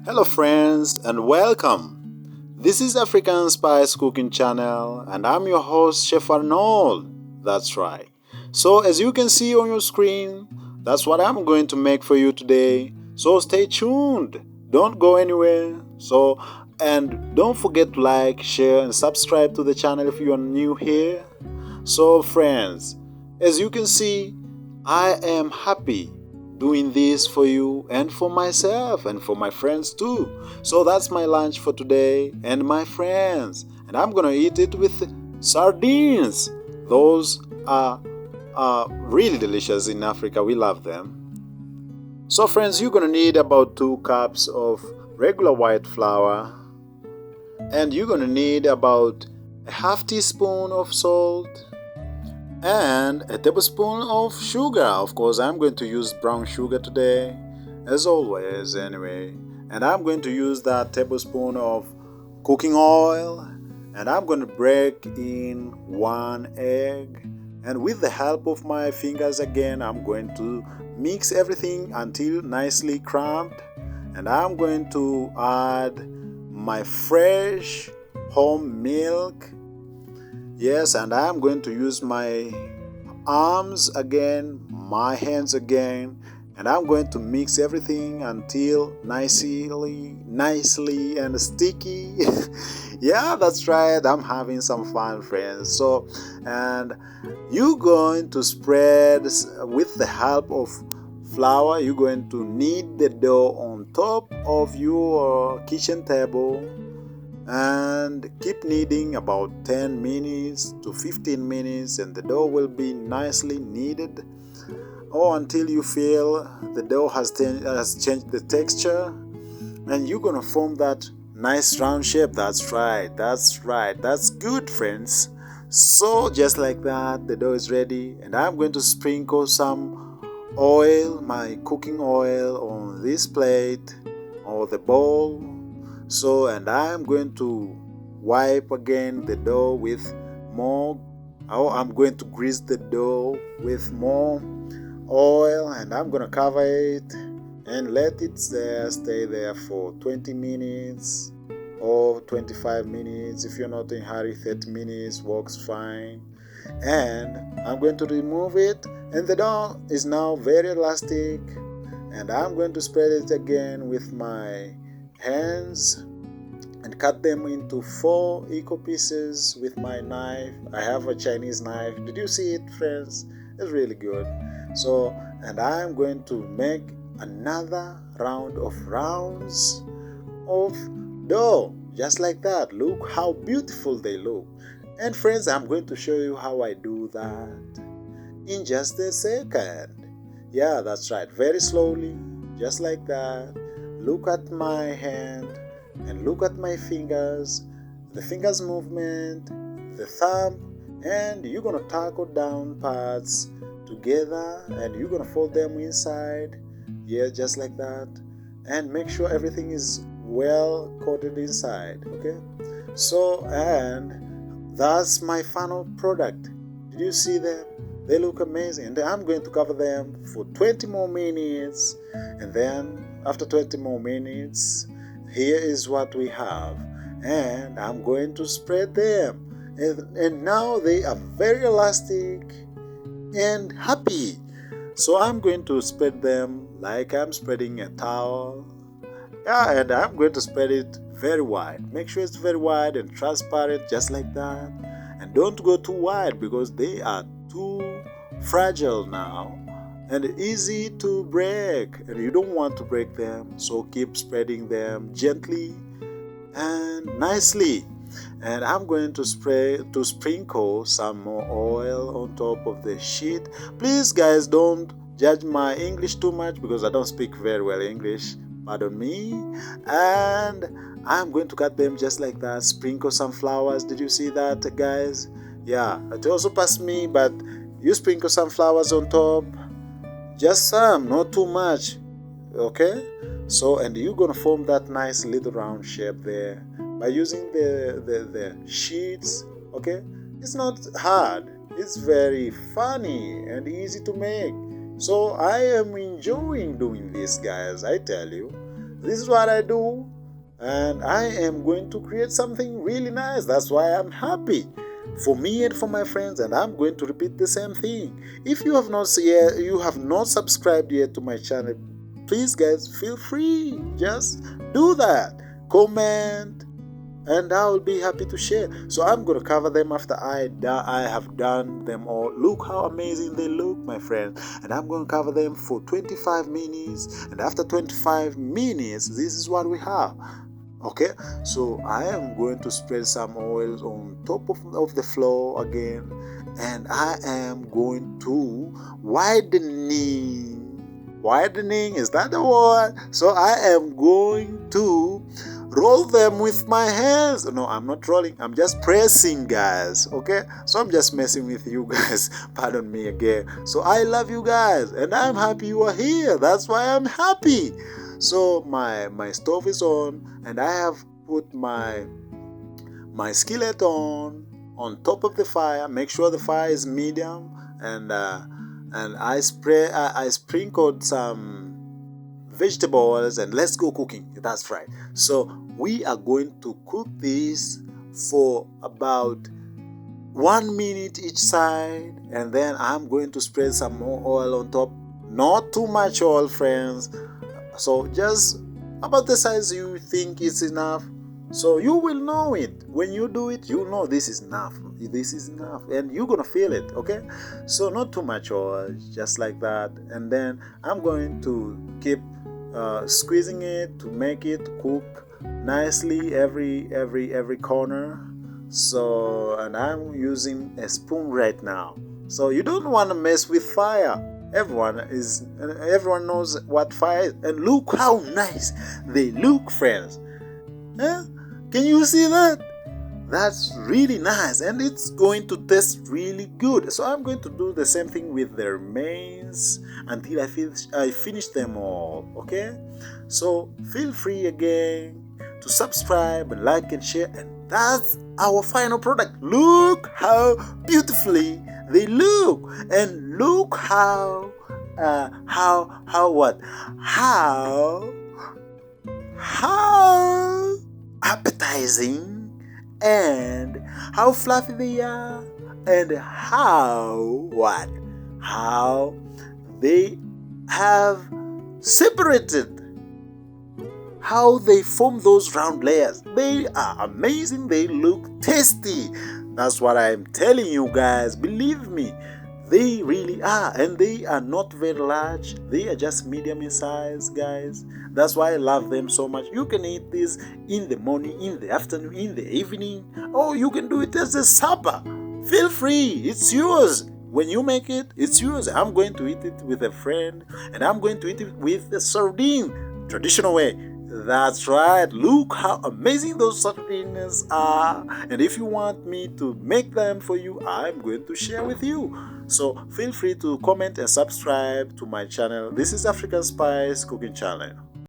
Hello friends and welcome. This is African Spice Cooking Channel and I'm your host Chef Arnold. That's right. So as you can see on your screen, that's what I'm going to make for you today. So stay tuned. Don't go anywhere. And don't forget to like, share and subscribe to the channel if you are new here. So friends, as you can see, I am happy doing this for you and for myself and for my friends too. So that's my lunch for today and my friends. And I'm gonna eat it with sardines. Those are really delicious in Africa. We love them. So friends, you're gonna need about 2 cups of regular white flour, and you're gonna need about a half teaspoon of salt and a tablespoon of sugar. Of course, I'm going to use brown sugar today, as always, anyway. And I'm going to use that tablespoon of cooking oil, and I'm going to break in 1 egg. And with the help of my fingers again, I'm going to mix everything until nicely cramped. And I'm going to add my fresh home milk. Yes, and I'm going to use my arms again, my hands again, and I'm going to mix everything until nicely and sticky. Yeah, that's right. I'm having some fun, friends. And you're going to spread with the help of flour. You're going to knead the dough on top of your kitchen table and keep kneading about 10 minutes to 15 minutes, and the dough will be nicely kneaded until you feel the dough has changed the texture, and you're gonna form that nice round shape. That's right, that's good, friends. So just like that, the dough is ready, and I'm going to sprinkle some oil, my cooking oil, on this plate or the bowl. And I'm going to wipe again the dough with more, I'm going to grease the dough with more oil, and I'm going to cover it and let it stay there for 20 minutes or 25 minutes. If you're not in a hurry, 30 minutes works fine. And I'm going to remove it, and the dough is now very elastic, and I'm going to spread it again with my hands and cut them into 4 equal pieces with my knife. I have a Chinese knife. Did you see it, friends? It's really good. And I'm going to make another round of rounds of dough, just like that. Look how beautiful they look. And friends, I'm going to show you how I do that in just a second. Yeah, that's right. Very slowly, just like that. Look at my hand and look at my fingers, the fingers movement, the thumb, and you're gonna tackle down parts together and you're gonna fold them inside. Yeah, just like that. And make sure everything is well coated inside. Okay, and that's my final product. Did you see them? They look amazing. And I'm going to cover them for 20 more minutes, and then after 20 more minutes, here is what we have. And I'm going to spread them, and now they are very elastic and happy. So I'm going to spread them like I'm spreading a towel. Yeah, and I'm going to spread it very wide. Make sure it's very wide and transparent, just like that. And don't go too wide because they are too fragile now and easy to break, and you don't want to break them. So keep spreading them gently and nicely. And I'm going to sprinkle some more oil on top of the sheet. Please guys, don't judge my English too much because I don't speak very well English, pardon me. And I'm going to cut them just like that. Sprinkle some flowers. Did you see that, guys? Yeah, it also passed me, but you sprinkle some flowers on top, just some, not too much. Okay, and you're gonna form that nice little round shape there by using the sheets. Okay, it's not hard, it's very funny and easy to make. So I am enjoying doing this, guys, I tell you. This is what I do, and I am going to create something really nice. That's why I'm happy for me and for my friends, and I'm going to repeat the same thing. If you have not subscribed yet to my channel, please guys, feel free, just do that. Comment, and I will be happy to share. So I'm going to cover them after I have done them all. Look how amazing they look, my friends. And I'm going to cover them for 25 minutes, and after 25 minutes, this is what we have. Okay, so I am going to spread some oils on top of the floor again, and I am going to widening, is that the word? So I am going to roll them with my hands. No, I'm not rolling, I'm just pressing, guys. Okay, so I'm just messing with you guys. Pardon me again. So I love you guys, and I'm happy you are here. That's why I'm happy. So my stove is on, and I have put my skillet on top of the fire. Make sure the fire is medium, and I sprinkled some vegetables, and let's go cooking. That's right. So we are going to cook this for about 1 minute each side, and then I'm going to spread some more oil on top. Not too much oil, friends. So just about the size you think is enough. So you will know it. When you do it, you know this is enough. This is enough. And you're going to feel it, okay? So not too much oil, just like that. And then I'm going to keep squeezing it to make it cook nicely every corner. So, and I'm using a spoon right now. So you don't want to mess with fire. Everyone knows what fire is. And look how nice they look, friends. Can you see that? That's really nice, and it's going to taste really good. So I'm going to do the same thing with the remains until I finish them all. Okay, so feel free again to subscribe and like and share. And that's our final product. Look how beautifully they look, and look how appetizing, and how fluffy they are, and how they have separated, how they form those round layers. They are amazing. They look tasty. That's what I'm telling you guys. Believe me, they really are. And they are not very large. They are just medium in size, guys. That's why I love them so much. You can eat this in the morning, in the afternoon, in the evening, or you can do it as a supper. Feel free. It's yours. When you make it, it's yours. I'm going to eat it with a friend, and I'm going to eat it with a sardine, traditional way. That's right. Look how amazing those sardines are. And if you want me to make them for you, I'm going to share with you. So feel free to comment and subscribe to my channel. This is African Spice Cooking Channel.